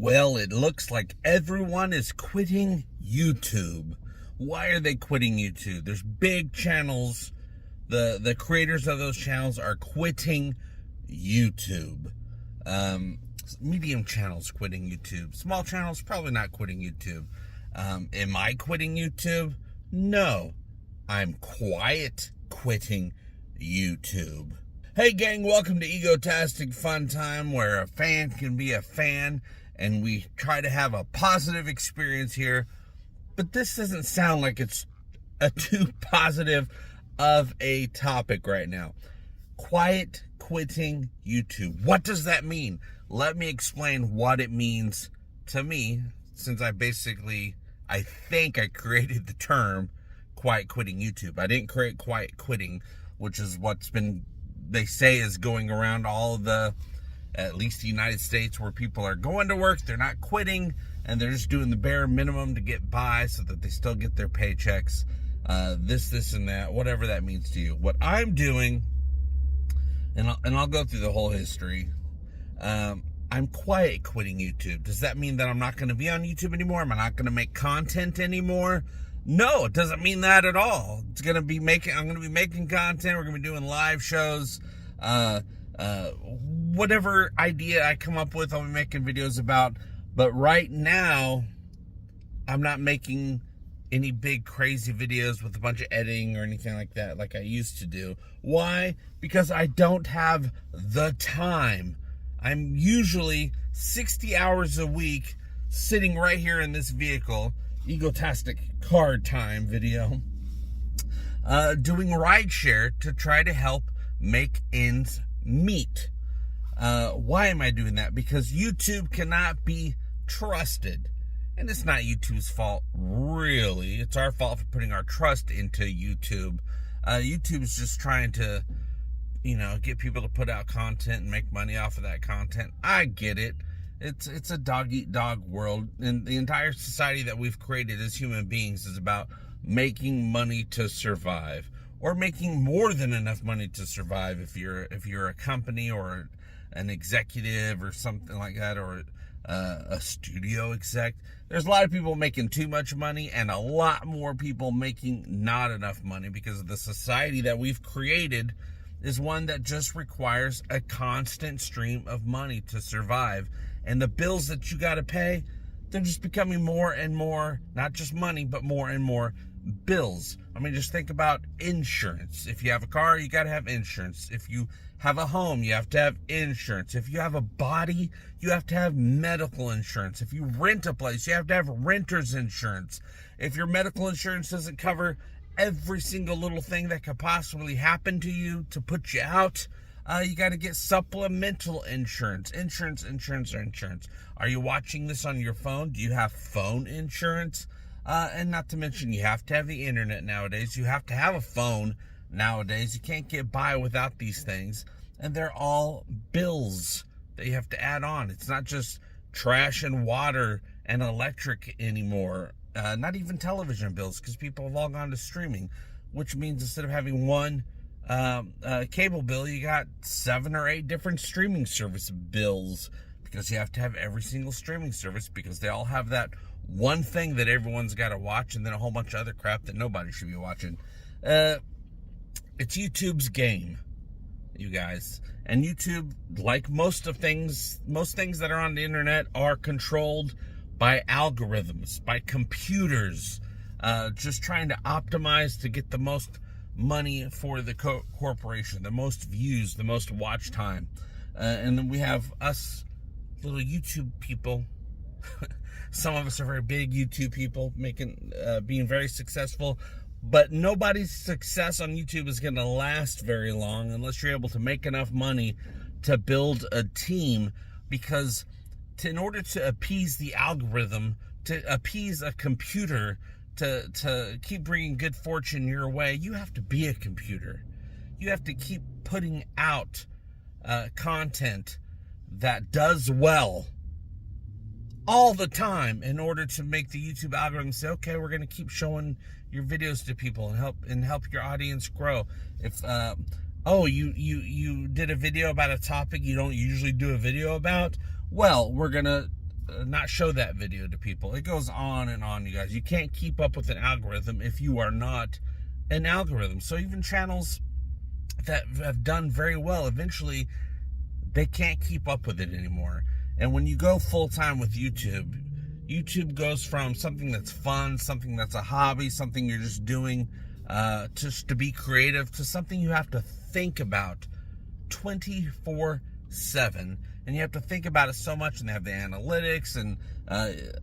Well, it looks like everyone is quitting YouTube. Why are they quitting YouTube? There's big channels. The creators of those channels are quitting YouTube. Medium channels quitting YouTube. Small channels probably not quitting YouTube. Am I quitting YouTube? No. I'm quiet quitting YouTube. Hey gang, welcome to Egotastic FunTime, where a fan can be a fan, and we try to have a positive experience here. But this doesn't sound like it's a too positive of a topic right now. Quiet quitting YouTube. What does that mean? Let me explain what it means to me, since I think I created the term quiet quitting YouTube. I didn't create quiet quitting, which is what's been, they say, is going around all of the, at least the United States, where people are going to work, they're not quitting, and they're just doing the bare minimum to get by so that they still get their paychecks, this, and that, whatever that means to you. What I'm doing, and I'll go through the whole history, I'm quiet quitting YouTube. Does that mean that I'm not going to be on YouTube anymore? Am I not going to make content anymore? No, it doesn't mean that at all. I'm going to be making content. We're going to be doing live shows. Whatever idea I come up with, I'll be making videos about. But right now, I'm not making any big crazy videos with a bunch of editing or anything like that like I used to do. Why? Because I don't have the time. I'm usually 60 hours a week sitting right here in this vehicle, Egotastic Card Time video, doing rideshare to try to help make ends meet. Why am I doing that? Because YouTube cannot be trusted. And it's not YouTube's fault, really. It's our fault for putting our trust into YouTube. YouTube's just trying to, get people to put out content and make money off of that content. I get it. It's a dog-eat-dog world. And the entire society that we've created as human beings is about making money to survive, or making more than enough money to survive if you're a company or an executive or something like that, or a studio exec. There's a lot of people making too much money and a lot more people making not enough money, because the society that we've created is one that just requires a constant stream of money to survive. And the bills that you got to pay, they're just becoming more and more, not just money, but more and more bills. I mean, just think about insurance. If you have a car, you got to have insurance. If you have a home, you have to have insurance. If you have a body, you have to have medical insurance. If you rent a place, you have to have renter's insurance. If your medical insurance doesn't cover every single little thing that could possibly happen to you to put you out, you got to get supplemental insurance. Insurance. Are you watching this on your phone? Do you have phone insurance? And not to mention, you have to have the internet nowadays. You have to have a phone nowadays. You can't get by without these things. And they're all bills that you have to add on. It's not just trash and water and electric anymore. Not even television bills, because people have all gone to streaming, which means instead of having one cable bill, you got 7 or 8 different streaming service bills, because you have to have every single streaming service, because they all have that one thing that everyone's got to watch, and then a whole bunch of other crap that nobody should be watching. It's YouTube's game, you guys. And YouTube, like most things that are on the internet, are controlled by algorithms, by computers, just trying to optimize to get the most money for the corporation, the most views, the most watch time. And then we have us little YouTube people. Some of us are very big YouTube people, being very successful. But nobody's success on YouTube is going to last very long unless you're able to make enough money to build a team, because in order to appease the algorithm, to appease a computer, to keep bringing good fortune your way, you have to be a computer. You have to keep putting out content that does well all the time in order to make the YouTube algorithm say, okay, we're going to keep showing your videos to people and help your audience grow. If you did a video about a topic you don't usually do a video about, well, we're gonna not show that video to people. It goes on and on, you guys. You can't keep up with an algorithm if you are not an algorithm. So even channels that have done very well, eventually they can't keep up with it anymore. And when you go full-time with YouTube, YouTube goes from something that's fun, something that's a hobby, something you're just doing just to be creative, to something you have to think about 24/7. And you have to think about it so much, and they have the analytics and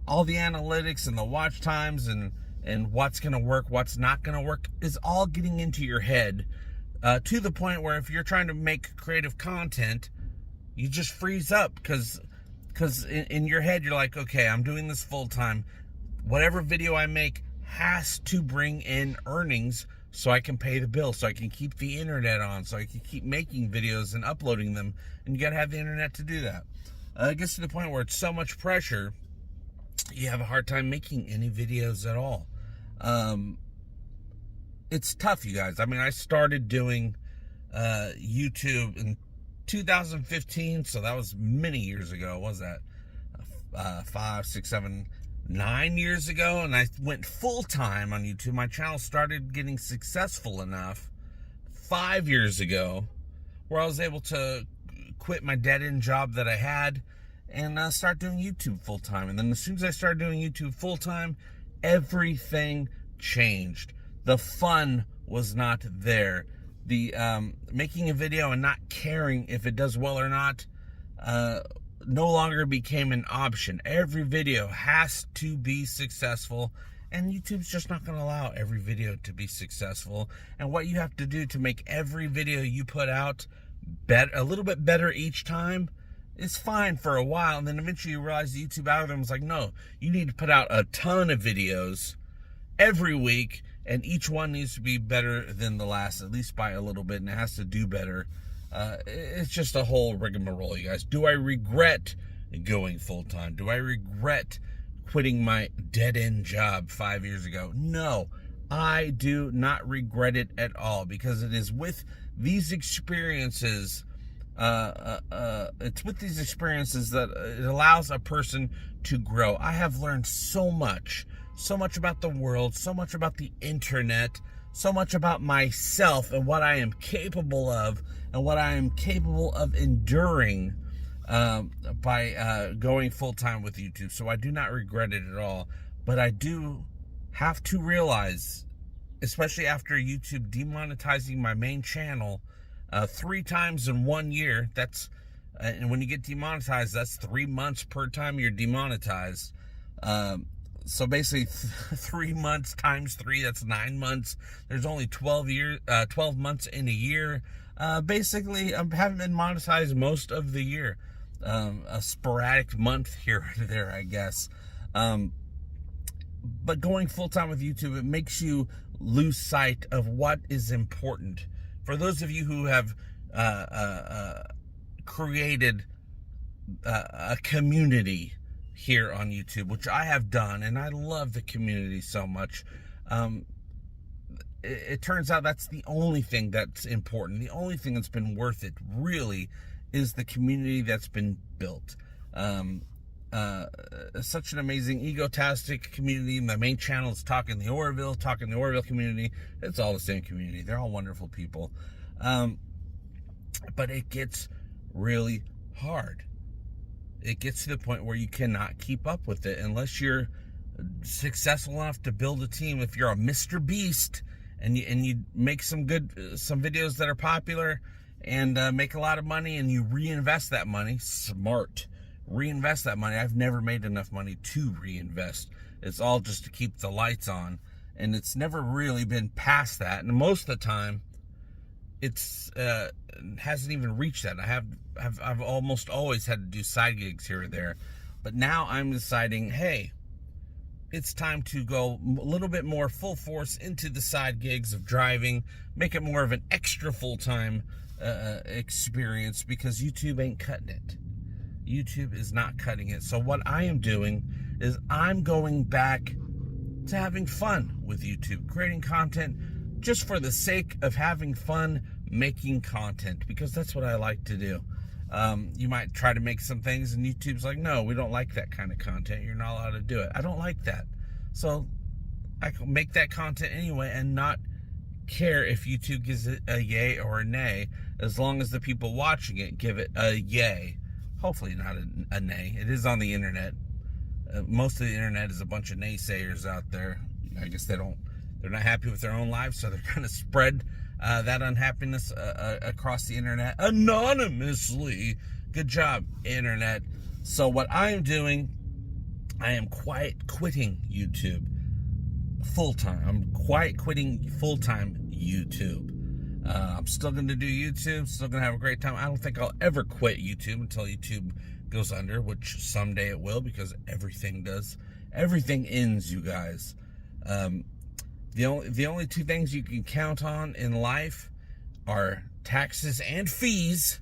all the analytics and the watch times and what's going to work, what's not going to work is all getting into your head to the point where if you're trying to make creative content, you just freeze up because in your head, you're like, okay, I'm doing this full time. Whatever video I make has to bring in earnings so I can pay the bill, so I can keep the internet on, so I can keep making videos and uploading them. And you got to have the internet to do that. It gets to the point where it's so much pressure, you have a hard time making any videos at all. It's tough, you guys. I mean, I started doing YouTube in 2015, so that was many years ago. What was that 5, 6, 7, 9 years ago? And I went full-time on YouTube. My channel started getting successful enough 5 years ago where I was able to quit my dead-end job that I had and start doing YouTube full-time. And then as soon as I started doing YouTube full-time, everything changed. The fun was not there. The making a video and not caring if it does well or not no longer became an option. Every video has to be successful, and YouTube's just not going to allow every video to be successful. And what you have to do to make every video you put out a little bit better each time is fine for a while, and then eventually you realize the YouTube algorithm is like, no, you need to put out a ton of videos every week, and each one needs to be better than the last, at least by a little bit, and it has to do better. It's just a whole rigmarole, you guys. Do I regret going full-time? Do I regret quitting my dead-end job 5 years ago? No, I do not regret it at all, because it is with these experiences, it's with these experiences that it allows a person to grow. I have learned so much about the world, so much about the internet, so much about myself and what I am capable of and what I am capable of enduring by going full-time with YouTube. So I do not regret it at all. But I do have to realize, especially after YouTube demonetizing my main channel 3 times in 1 year, that's and when you get demonetized, that's 3 months per time you're demonetized. So basically 3 months times 3, that's 9 months. There's only 12 months in a year. Basically, I haven't been monetized most of the year. A sporadic month here and there, I guess. But going full-time with YouTube, it makes you lose sight of what is important. For those of you who have created a community here on YouTube, which I have done, and I love the community so much, it turns out that's the only thing that's important. The only thing that's been worth it, really, is the community that's been built. Such an amazing Egotastic community. My main channel is Talking the Orville community. It's all the same community. They're all wonderful people. But it gets really hard. It gets to the point where you cannot keep up with it unless you're successful enough to build a team. If you're a Mr. Beast and you make some videos that are popular and make a lot of money, and you reinvest that money, reinvest that money. I've never made enough money to reinvest. It's all just to keep the lights on, and it's never really been past that. And most of the time, it's hasn't even reached that. I've almost always had to do side gigs here or there, but now I'm deciding, hey, it's time to go a little bit more full force into the side gigs of driving, make it more of an extra full-time experience, because YouTube ain't cutting it. YouTube is not cutting it. So what I am doing is I'm going back to having fun with YouTube, creating content just for the sake of having fun making content, because that's what I like to do. You might try to make some things and YouTube's like, no, we don't like that kind of content. You're not allowed to do it. I don't like that. So I can make that content anyway and not care if YouTube gives it a yay or a nay, as long as the people watching it give it a yay. Hopefully not a nay. It is on the internet. Most of the internet is a bunch of naysayers out there. I guess they're not happy with their own lives, so they're going to spread that unhappiness across the internet anonymously. Good job, internet. So what I'm doing, I am quitting YouTube full-time. I'm quitting full-time YouTube. I'm still going to do YouTube, still going to have a great time. I don't think I'll ever quit YouTube until YouTube goes under, which someday it will, because everything does. Everything ends, you guys. The only two things you can count on in life are taxes and fees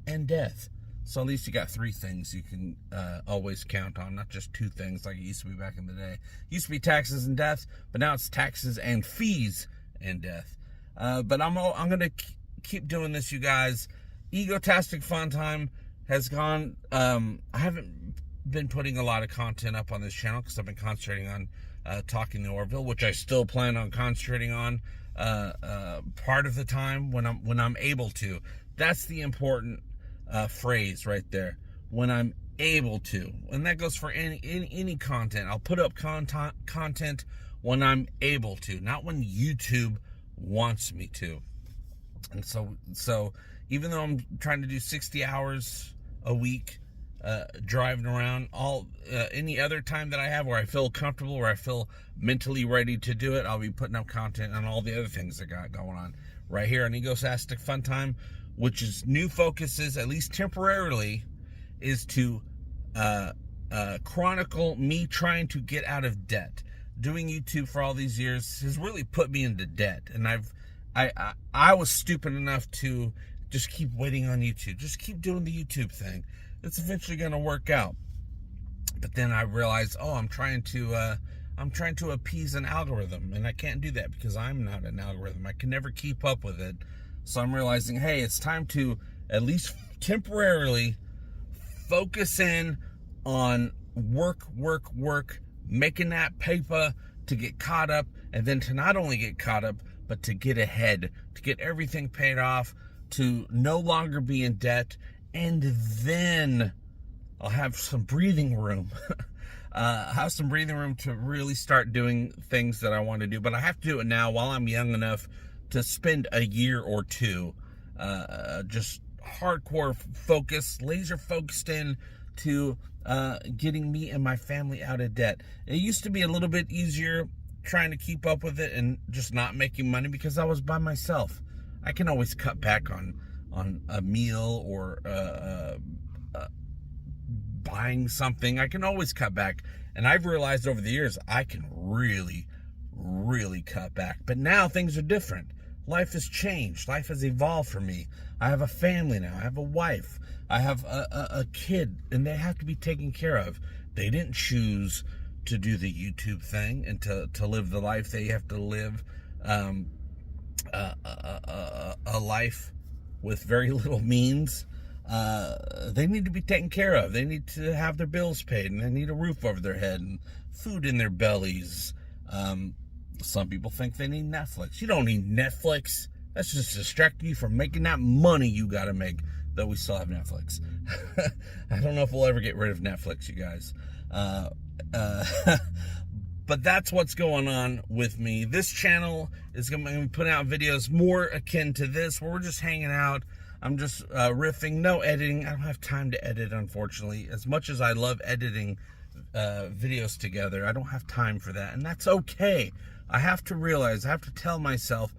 and death. So at least you got three things you can always count on, not just two things like it used to be back in the day. It used to be taxes and death, but now it's taxes and fees and death. But I'm going to keep doing this, you guys. Egotastic FunTime has gone. I haven't been putting a lot of content up on this channel because I've been concentrating on talking to Orville, which I still plan on concentrating on part of the time when I'm able to. That's the important phrase right there. When I'm able to, and that goes for any content. I'll put up content when I'm able to, not when YouTube wants me to. And so even though I'm trying to do 60 hours a week driving around, any other time that I have where I feel comfortable, where I feel mentally ready to do it, I'll be putting up content on all the other things I got going on right here on Egotastic FunTime, which is new focuses, at least temporarily, is to chronicle me trying to get out of debt. Doing YouTube for all these years has really put me into debt, and I was stupid enough to just keep waiting on YouTube, just keep doing the YouTube thing. It's eventually going to work out. But then I realized, I'm trying to appease an algorithm, and I can't do that because I'm not an algorithm. I can never keep up with it. So I'm realizing, hey, it's time to at least temporarily focus in on work, making that paper to get caught up, and then to not only get caught up, but to get ahead, to get everything paid off, to no longer be in debt, and then I'll have some breathing room. Have some breathing room to really start doing things that I want to do, but I have to do it now while I'm young enough to spend a year or two just hardcore focus, laser focused in to getting me and my family out of debt. It used to be a little bit easier trying to keep up with it and just not making money because I was by myself. I can always cut back on a meal or buying something. I can always cut back, and I've realized over the years I can really cut back. But now things are different. Life has changed. Life has evolved for me. I have a family now. I have a wife. I have a kid, and they have to be taken care of. They didn't choose to do the YouTube thing and to live the life they have to live, a life with very little means. They need to be taken care of. They need to have their bills paid, and they need a roof over their head and food in their bellies. Some people think they need Netflix. You don't need Netflix. That's just distracting you from making that money you gotta make. Though we still have Netflix. I don't know if we'll ever get rid of Netflix, you guys. But that's what's going on with me. This channel is going to be putting out videos more akin to this, where we're just hanging out. I'm just riffing, no editing. I don't have time to edit, unfortunately. As much as I love editing videos together, I don't have time for that, and that's okay. I have to realize, I have to tell myself,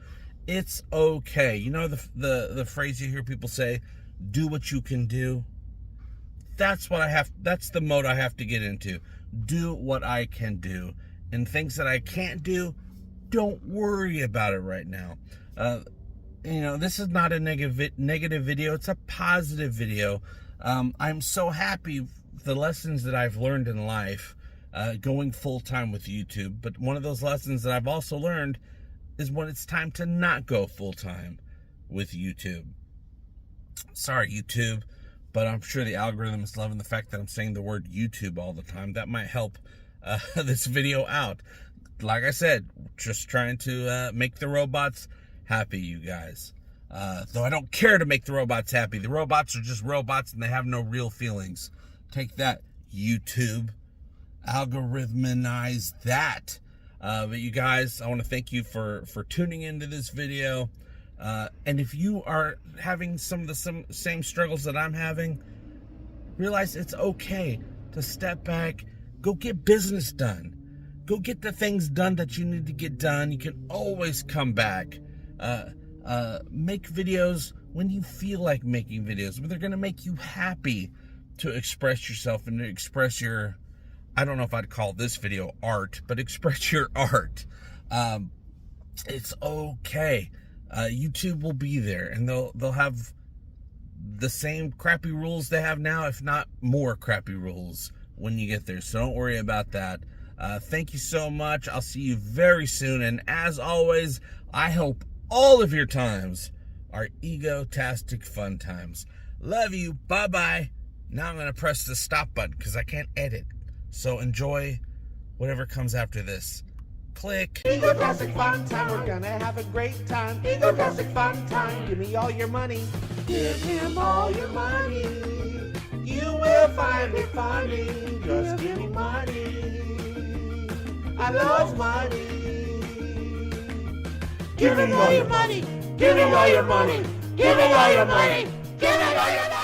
it's okay. You know the phrase you hear people say, do what you can do? That's the mode I have to get into. Do what I can do. And things that I can't do, don't worry about it right now. This is not a negative video. It's a positive video. I'm so happy the lessons that I've learned in life, going full-time with YouTube. But one of those lessons that I've also learned is when it's time to not go full-time with YouTube. Sorry, YouTube, but I'm sure the algorithm is loving the fact that I'm saying the word YouTube all the time. That might help this video out. Like I said, just trying to make the robots happy, you guys. Though I don't care to make the robots happy. The robots are just robots and they have no real feelings. Take that, YouTube. Algorithmize that. But you guys, I want to thank you for tuning into this video. And if you are having some of the same struggles that I'm having, realize it's okay to step back, go get business done. Go get the things done that you need to get done. You can always come back. Make videos when you feel like making videos, but they're going to make you happy to express yourself and to express your, I don't know if I'd call this video art, but express your art. It's okay. YouTube will be there, and they'll have the same crappy rules they have now, if not more crappy rules when you get there. So don't worry about that. Thank you so much. I'll see you very soon. And as always, I hope all of your times are egotastic fun times. Love you. Bye-bye. Now I'm going to press the stop button because I can't edit. So enjoy whatever comes after this. Click. Egotastic fun time, we're gonna have a great time. Egotastic fun time, give me all your money. Give him all your money. You will find it funny. Just give me money. I love money. Give him all your money. Give him all your money. Give him all your money. Give him all your money.